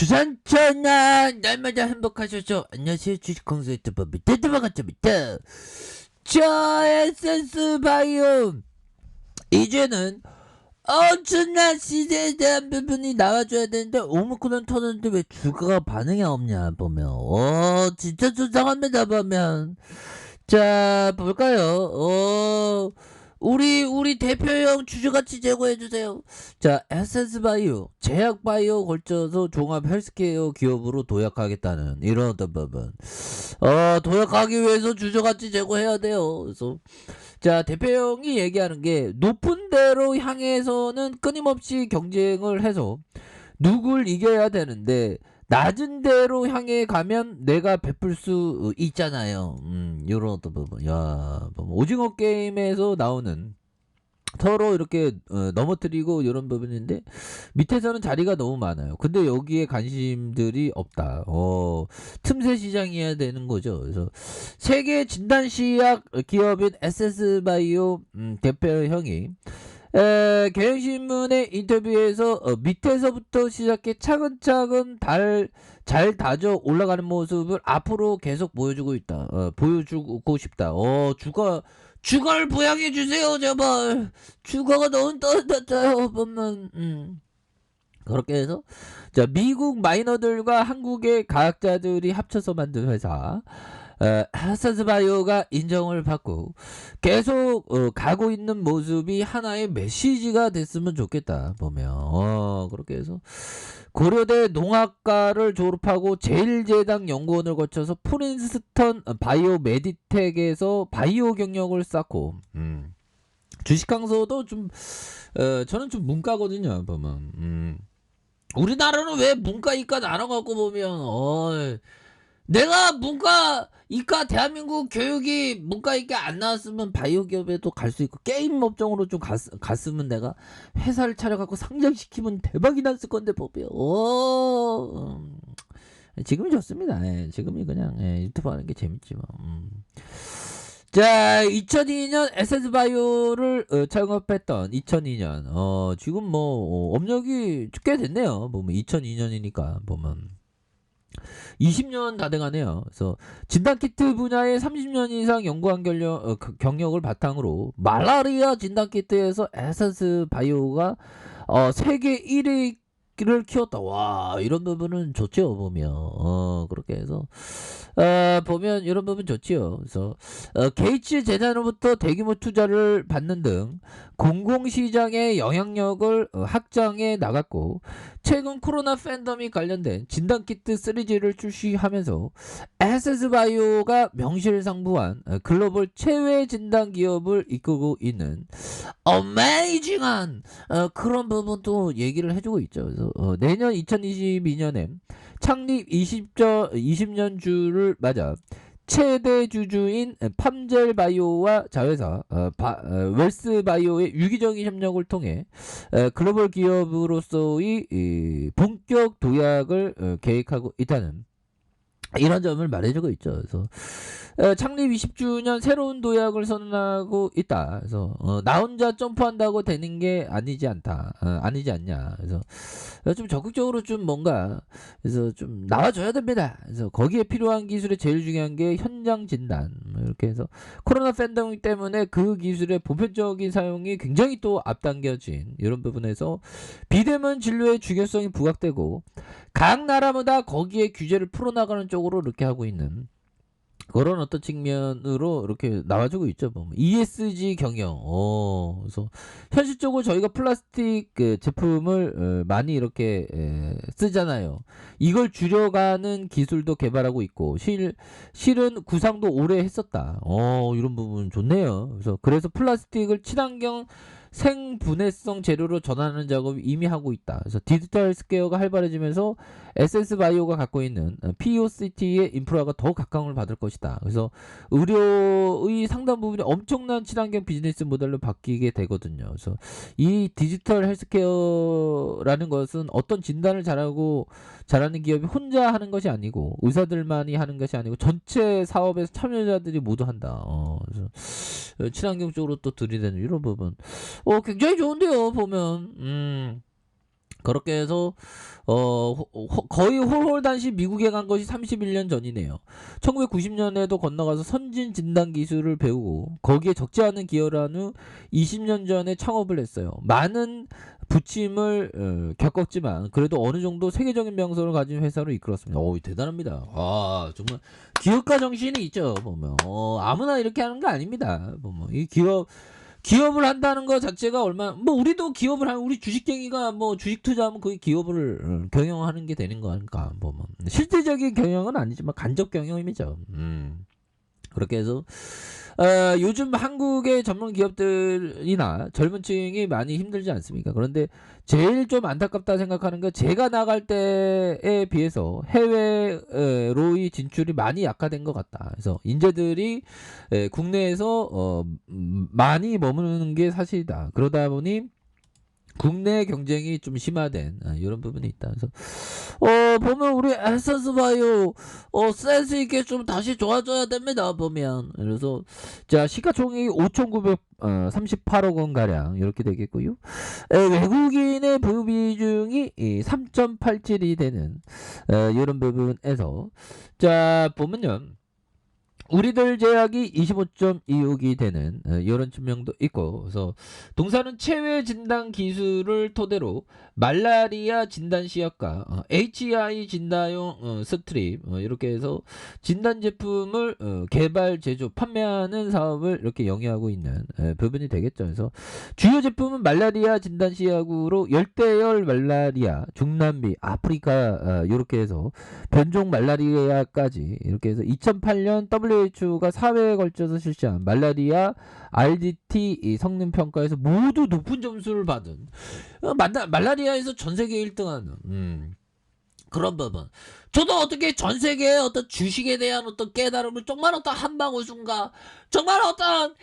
주산천하 날마다 행복하셔서 안녕하세요. 주식공수 유튜버비 대드바가짜입니다. 자, 에센스 바이오 이제는 엄청난 시대에 대한 부분이 나와줘야 되는데 오미크론 터졌는데 왜 주가가 반응이 없냐 보면 진짜 수상합니다. 보면 자 볼까요. 우리 대표형 주주가치 제고해주세요. 자, 에센스바이오, 제약바이오 걸쳐서 종합 헬스케어 기업으로 도약하겠다는 이런 어떤 부분. 도약하기 위해서 주주가치 제고해야 돼요. 그래서 자, 대표형이 얘기하는 게 높은 데로 향해서는 끊임없이 경쟁을 해서 누굴 이겨야 되는데 낮은 데로 향해 가면 내가 베풀 수 있잖아요. 요런 어떤 부분. 야, 오징어 게임에서 나오는 서로 이렇게 넘어뜨리고 이런 부분인데 밑에서는 자리가 너무 많아요. 근데 여기에 관심들이 없다. 틈새 시장이어야 되는 거죠. 그래서 세계 진단시약 기업인 에센스바이오 대표형이 경향신문의 인터뷰에서 밑에서부터 시작해 차근차근 잘 다져 올라가는 모습을 앞으로 계속 보여주고 있다. 보여주고 싶다. 주가를 부양해 주세요, 제발. 주가가 너무 떨어졌어요. 보면 그렇게 해서 자, 미국 마이너들과 한국의 과학자들이 합쳐서 만든 회사 에센스바이오가 인정을 받고 계속 가고 있는 모습이 하나의 메시지가 됐으면 좋겠다. 보면 그렇게 해서 고려대 농학과를 졸업하고 제일제당 연구원을 거쳐서 프린스턴 바이오 메디텍에서 바이오 경력을 쌓고 주식 강서도 좀 저는 좀 문과거든요. 보면 우리나라는 왜 문과 이과 나눠갖고 보면 내가 문과 이과 대한민국 교육이 문과 이과 안 나왔으면 바이오 기업에도 갈 수 있고 게임 업종으로 좀 갔으면 내가 회사를 차려갖고 상장시키면 대박이 났을 건데 보면 지금이 좋습니다. 지금이 그냥 유튜브 하는 게 재밌지 뭐. 자, 2002년 에센스바이오를 창업했던 2002년 지금 뭐 업력이 꽤 됐네요. 보면 2002년이니까 보면 20년 다 돼가네요. 그래서 진단키트 분야에 30년 이상 연구한 경력을 바탕으로 말라리아 진단키트에서 에센스바이오가 세계 1위를 키웠다. 와, 이런 부분은 좋죠. 보면 그렇게 해서 보면 이런 부분 좋지요. 그래서 게이츠 재단으로부터 대규모 투자를 받는 등 공공시장의 영향력을 확장해 나갔고 최근 코로나 팬데믹 관련된 진단키트 3G를 출시하면서 에센스바이오가 명실상부한 글로벌 최외 진단 기업을 이끌고 있는 어메이징한 그런 부분도 얘기를 해주고 있죠. 그래서 내년 2022년에 창립 20년 주를 맞아 최대 주주인 팜젤바이오와 자회사 웰스바이오의 유기적인 협력을 통해 글로벌 기업으로서의 본격 도약을 계획하고 있다는 이런 점을 말해주고 있죠. 그래서 창립 20주년 새로운 도약을 선언하고 있다. 그래서 나 혼자 점프한다고 되는 게 아니지 않냐. 그래서 좀 적극적으로 좀 뭔가 그래서 좀 나와줘야 됩니다. 그래서 거기에 필요한 기술의 제일 중요한 게 현장 진단. 이렇게 해서 코로나 팬데믹 때문에 그 기술의 보편적인 사용이 굉장히 또 앞당겨진 이런 부분에서 비대면 진료의 중요성이 부각되고 각 나라마다 거기에 규제를 풀어나가는 쪽으로 이렇게 하고 있는 그런 어떤 측면으로 이렇게 나와주고 있죠. 보면 ESG 경영. 그래서 현실적으로 저희가 플라스틱 제품을 많이 이렇게 쓰잖아요. 이걸 줄여가는 기술도 개발하고 있고 실은 구상도 오래 했었다. 이런 부분 좋네요. 그래서 플라스틱을 친환경 생분해성 재료로 전환하는 작업을 이미 하고 있다. 그래서 디지털 헬스케어가 활발해지면서 에센스바이오가 갖고 있는 POCT의 인프라가 더 각광을 받을 것이다. 그래서 의료의 상당 부분이 엄청난 친환경 비즈니스 모델로 바뀌게 되거든요. 그래서 이 디지털 헬스케어라는 것은 어떤 진단을 잘하는 기업이 혼자 하는 것이 아니고 의사들만이 하는 것이 아니고 전체 사업에서 참여자들이 모두 한다. 그래서 친환경 쪽으로 또 들이대는 이런 부분. 굉장히 좋은데요. 보면 그렇게 해서 거의 홀홀단시 미국에 간 것이 31년 전이네요. 1990년에도 건너가서 선진 진단 기술을 배우고 거기에 적지 않은 기여를 한 후 20년 전에 창업을 했어요. 많은 부침을 겪었지만 그래도 어느 정도 세계적인 명성을 가진 회사로 이끌었습니다. 대단합니다. 정말 기업가 정신이 있죠. 보면 아무나 이렇게 하는 거 아닙니다. 보면 이 기업을 한다는 것 자체가 우리도 기업을 우리 주식쟁이가 주식 투자하면 그게 기업을 경영하는 게 되는 거 아닐까 보면 실질적인 경영은 아니지만 간접 경영이죠. 그렇게 해서 요즘 한국의 전문 기업들이나 젊은 층이 많이 힘들지 않습니까? 그런데 제일 좀 안타깝다 생각하는 게 제가 나갈 때에 비해서 해외로의 진출이 많이 약화된 것 같다. 그래서 인재들이 국내에서 많이 머무는 게 사실이다. 그러다 보니 국내 경쟁이 좀 심화된 이런 부분이 있다. 그래서 보면 우리 에센스바이오 센스 있게 좀 다시 좋아져야 됩니다. 보면 그래서 자 시가총액이 5,938억 원 가량 이렇게 되겠고요. 외국인의 보유 비중이 3.87이 되는 이런 부분에서 자 보면요. 우리들 제약이 25.26이 되는 이런 증명도 있고 그래서 동사는 체외 진단 기술을 토대로 말라리아 진단 시약과 HI 진단용 스트립 이렇게 해서 진단 제품을 개발 제조 판매하는 사업을 이렇게 영위하고 있는 부분이 되겠죠. 그래서 주요 제품은 말라리아 진단 시약으로 열대열 말라리아 중남미 아프리카 이렇게 해서 변종 말라리아까지 이렇게 해서 2008년 WHO가 4회에 걸쳐서 실시한 말라리아 RDT 성능 평가에서 모두 높은 점수를 받은 말라리아에서 전 세계 1등하는 그런 부분. 저도 어떻게 전 세계의 어떤 주식에 대한 어떤 깨달음을 정말 어떤 한방울순가 정말 어떤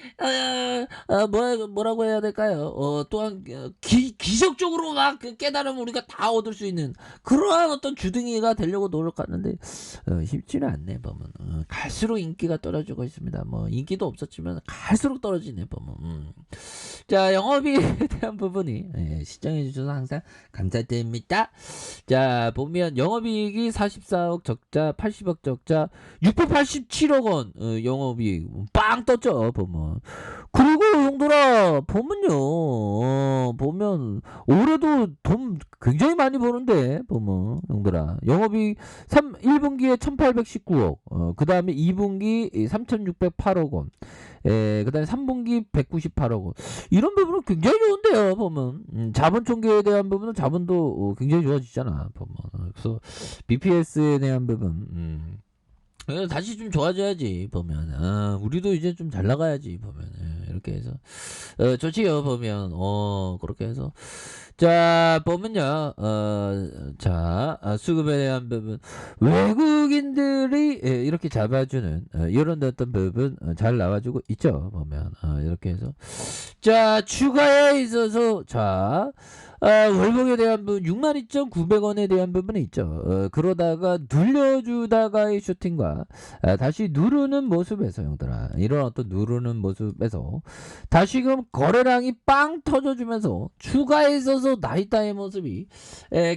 뭐라고 해야 될까요? 또한 기적적으로 막 그 깨달음을 우리가 다 얻을 수 있는 그러한 어떤 주둥이가 되려고 노력하는데 쉽지는 않네 보면 갈수록 인기가 떨어지고 있습니다. 인기도 없었지만 갈수록 떨어지네 보면. 자 영업이익에 대한 부분이 시청해 주셔서 항상 감사드립니다. 자 보면 영업이익이 44억 적자 80억 적자 687억 원 영업이익 빵 떴죠 보면. 그리고 형들아 보면요 보면 올해도 돈 굉장히 많이 버는데 보면 형들아 영업이익 1분기에 1819억 그 다음에 2분기 3608억 원 그 다음에 3분기 198억 원 이런 부분은 굉장히 좋은데요 보면. 자본 총계에 대한 부분은 자본도 굉장히 좋아지잖아 보면. 그래서 BPS에 대한 부분 다시 좀 좋아져야지 보면. 우리도 이제 좀 잘 나가야지 보면. 이렇게 해서 좋지요 보면. 그렇게 해서 자 보면요 수급에 대한 부분 외국인들이 이렇게 잡아주는 이런 어떤 부분 잘 나와주고 있죠 보면. 이렇게 해서 자 추가에 있어서 월봉에 대한 부분 62,900원에 대한 부분이 있죠. 그러다가 눌려주다가의 슈팅과 다시 누르는 모습에서 형들아 이런 어떤 누르는 모습에서 다시금 거래량이 빵 터져주면서 추가에 있어서 나이다의 모습이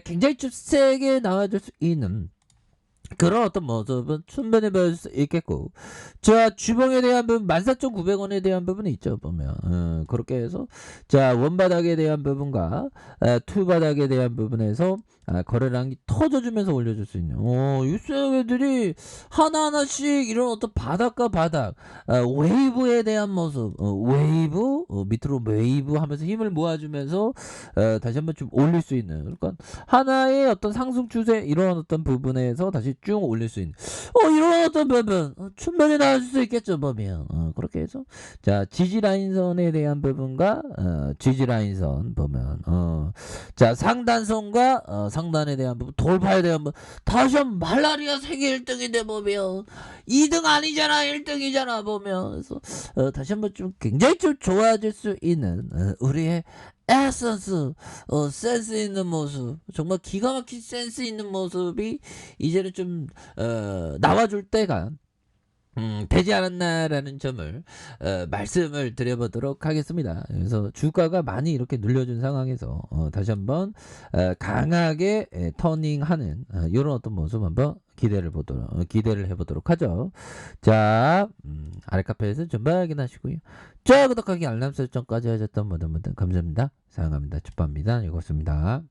굉장히 좀 세게 나와줄 수 있는 그런 어떤 모습은 충분히 볼 수 있겠고 자 주봉에 대한 부분 14,900원에 대한 부분이 있죠 보면. 그렇게 해서 자 원바닥에 대한 부분과 투바닥에 대한 부분에서 거래량이 터져주면서 올려줄 수 있는 이 쇠들이 하나하나씩 이런 어떤 바닥과 바닥 웨이브에 대한 모습 웨이브 밑으로 웨이브 하면서 힘을 모아주면서 다시 한번 좀 올릴 수 있는 그러니까 하나의 어떤 상승 추세 이런 어떤 부분에서 다시 쭉 올릴 수 있는 이런 어떤 부분 충분히 나올 수 있겠죠 보면. 그렇게 해서 자 지지 라인선에 대한 부분과 지지 라인선 보면 자 상단선과 상단에 대한 부분 돌파에 대한 부분 다시 한번 말라리아 세계 1등인데 보면 2등 아니잖아 1등이잖아 보면. 그래서 다시 한번 좀 굉장히 좀 좋아질 수 있는 우리의 에센스 센스 있는 모습 정말 기가 막힌 센스 있는 모습이 이제는 좀 나와줄 때가 되지 않았나라는 점을 말씀을 드려보도록 하겠습니다. 그래서 주가가 많이 이렇게 눌려준 상황에서 다시 한번 강하게 터닝하는 이런 어떤 모습 한번 기대를 해보도록 하죠. 자, 아래 카페에서 좀 확인하시고요. 자, 구독하기 알람 설정까지 하셨던 모든 분들 감사합니다. 사랑합니다. 축복합니다. 이것입니다.